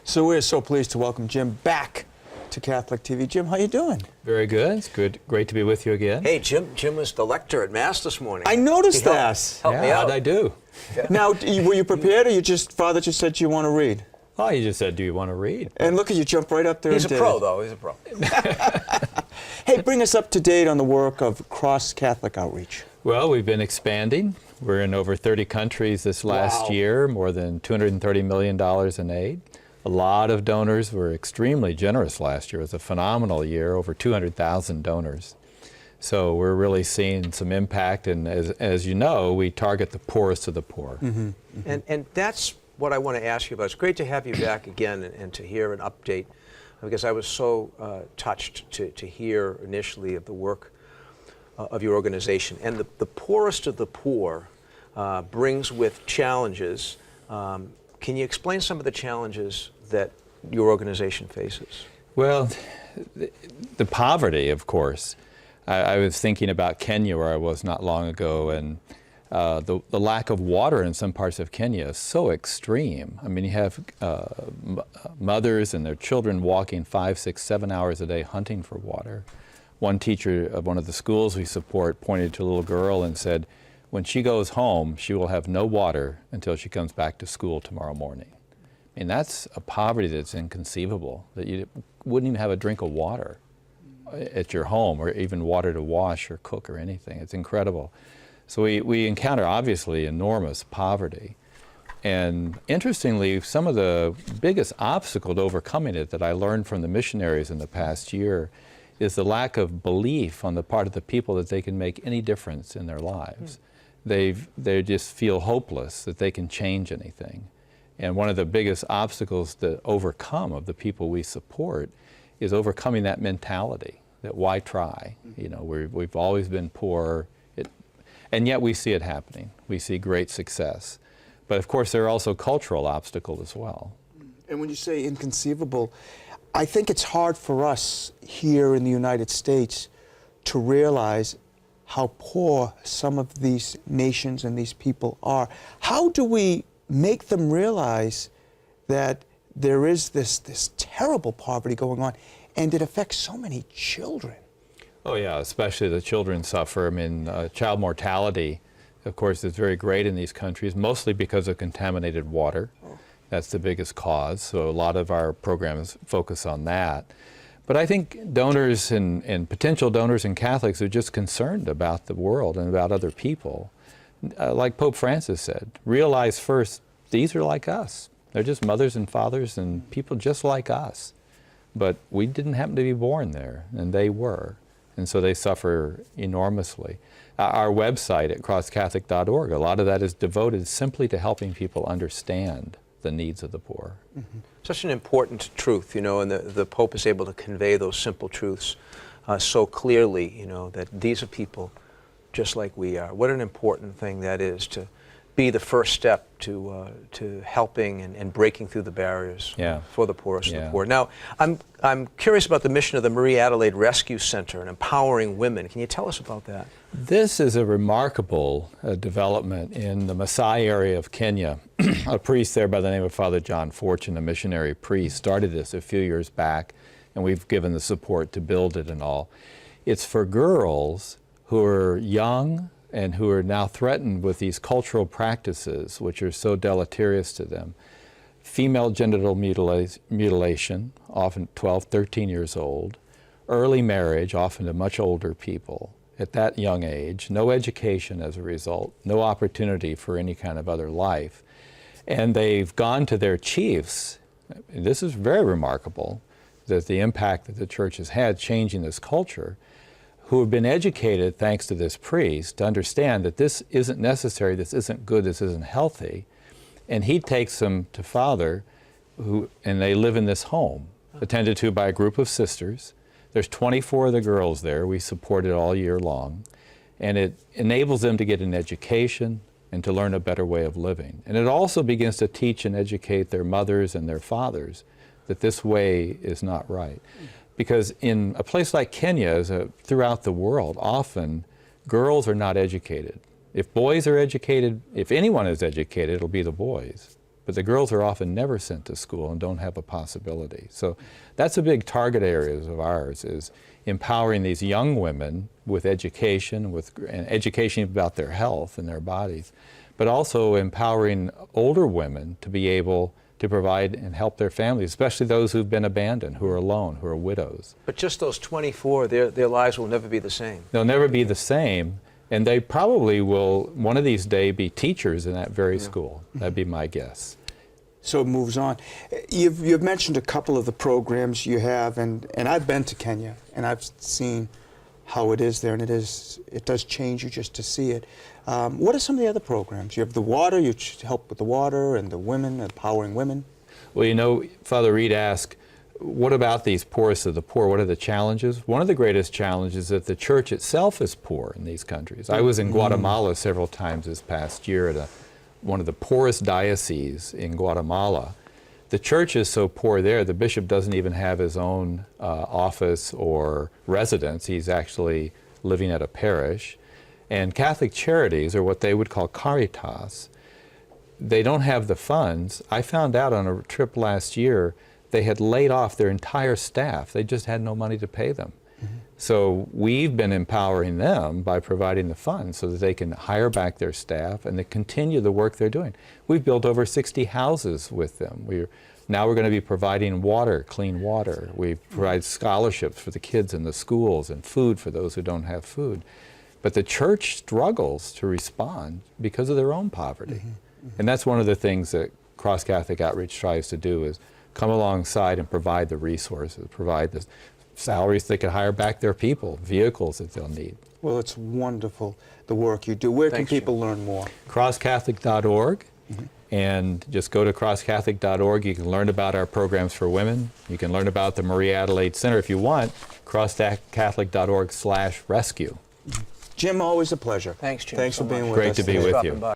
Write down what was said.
So we're so pleased to welcome Jim back to Catholic TV. Jim, how you doing? Very good. It's great to be with you again. Hey, Jim was the lector at Mass this morning. I noticed that. Help me out. How'd I do? Yeah. Now, were you prepared, or Father just said you want to read? Oh, you just said, do you want to read? And look at you, jump right up there. He's and a did pro, it. though. He's a pro. Hey, bring us up to date on the work of Cross Catholic Outreach. Well, we've been expanding. We're in over 30 countries this last year, more than $230 million in aid. A lot of donors were extremely generous last year. It was a phenomenal year, over 200,000 donors. So we're really seeing some impact, and as you know, we target the poorest of the poor. Mm-hmm. Mm-hmm. And that's what I want to ask you about. It's great to have you back again and to hear an update, because I was so touched to hear initially of the work of your organization. And the poorest of the poor brings with challenges. Can you explain some of the challenges that your organization faces? Well, the poverty, of course. I was thinking about Kenya, where I was not long ago, and the lack of water in some parts of Kenya is so extreme. I mean, you have mothers and their children walking 5, 6, 7 hours a day hunting for water. One teacher of one of the schools we support pointed to a little girl and said, when she goes home, she will have no water until she comes back to school tomorrow morning. I mean, that's a poverty that's inconceivable, that you wouldn't even have a drink of water at your home, or even water to wash or cook or anything. It's incredible. So we encounter, obviously, enormous poverty. And interestingly, some of the biggest obstacle to overcoming it that I learned from the missionaries in the past year is the lack of belief on the part of the people that they can make any difference in their lives. They just feel hopeless that they can change anything. And one of the biggest obstacles to overcome of the people we support is overcoming that mentality, that why try? You know, we've always been poor, and yet we see it happening. We see great success. But of course, there are also cultural obstacles as well. And when you say inconceivable, I think it's hard for us here in the United States to realize how poor some of these nations and these people are. How do we make them realize that there is this terrible poverty going on, and it affects so many children? Oh yeah, especially the children suffer. I mean, child mortality, of course, is very great in these countries, mostly because of contaminated water. That's the biggest cause, so a lot of our programs focus on that. But I think donors and potential donors and Catholics are just concerned about the world and about other people. Like Pope Francis said, realize first, these are like us. They're just mothers and fathers and people just like us. But we didn't happen to be born there, and they were. And so they suffer enormously. Our website at crosscatholic.org, a lot of that is devoted simply to helping people understand the needs of the poor. Mm-hmm. Such an important truth, you know, and the Pope is able to convey those simple truths so clearly, you know, that these are people just like we are. What an important thing that is, to be the first step to helping and breaking through the barriers for the poorest of the poor. Now, I'm curious about the mission of the Marie Adelaide Rescue Center and empowering women. Can you tell us about that? This is a remarkable development in the Maasai area of Kenya. A priest there by the name of Father John Fortune, a missionary priest, started this a few years back, and we've given the support to build it and all. It's for girls who are young and who are now threatened with these cultural practices which are so deleterious to them. Female genital mutilation, often 12, 13 years old. Early marriage, often to much older people at that young age. No education as a result. No opportunity for any kind of other life. And they've gone to their chiefs. This is very remarkable, that the impact that the church has had changing this culture, who have been educated, thanks to this priest, to understand that this isn't necessary, this isn't good, this isn't healthy. And he takes them to Father, and they live in this home, attended to by a group of sisters. There's 24 of the girls there. We support it all year long. And it enables them to get an education and to learn a better way of living. And it also begins to teach and educate their mothers and their fathers that this way is not right. Because in a place like Kenya, throughout the world, often girls are not educated. If boys are educated, if anyone is educated, it'll be the boys. but the girls are often never sent to school and don't have a possibility. So that's a big target area of ours, is empowering these young women with education, and education about their health and their bodies, but also empowering older women to be able to provide and help their families, especially those who've been abandoned, who are alone, who are widows. But just those 24, their lives will never be the same. They'll never be the same, and they probably will, one of these days, be teachers in that very school. That'd be my guess. So it moves on. You've mentioned a couple of the programs you have, and I've been to Kenya, and I've seen how it is there, and it does change you just to see it. What are some of the other programs? You have the water, you help with the water, and the women, empowering women. Well, you know, Father Reed asked, what about these poorest of the poor? What are the challenges? One of the greatest challenges is that the church itself is poor in these countries. I was in Guatemala several times this past year at one of the poorest dioceses in Guatemala. The church is so poor there, the bishop doesn't even have his own office or residence. He's actually living at a parish. And Catholic Charities, or what they would call Caritas, they don't have the funds. I found out on a trip last year, they had laid off their entire staff. They just had no money to pay them. So we've been empowering them by providing the funds so that they can hire back their staff and they continue the work they're doing. We've built over 60 houses with them. Now we're going to be providing water, clean water. We provide scholarships for the kids in the schools and food for those who don't have food. But the church struggles to respond because of their own poverty. And that's one of the things that Cross Catholic Outreach tries to do, is come alongside and provide the resources, provide the salaries they can hire back their people, vehicles that they'll need. Well, it's wonderful, the work you do. Where Thanks, can people Jim. learn more? CrossCatholic.org. And just go to crosscatholic.org. You can learn about our programs for women. You can learn about the Marie Adelaide Center if you want. crosscatholic.org/rescue. Jim, always a pleasure. Thanks, Jim. Thanks so for being much. with Great us to be today. with Stopping you. by.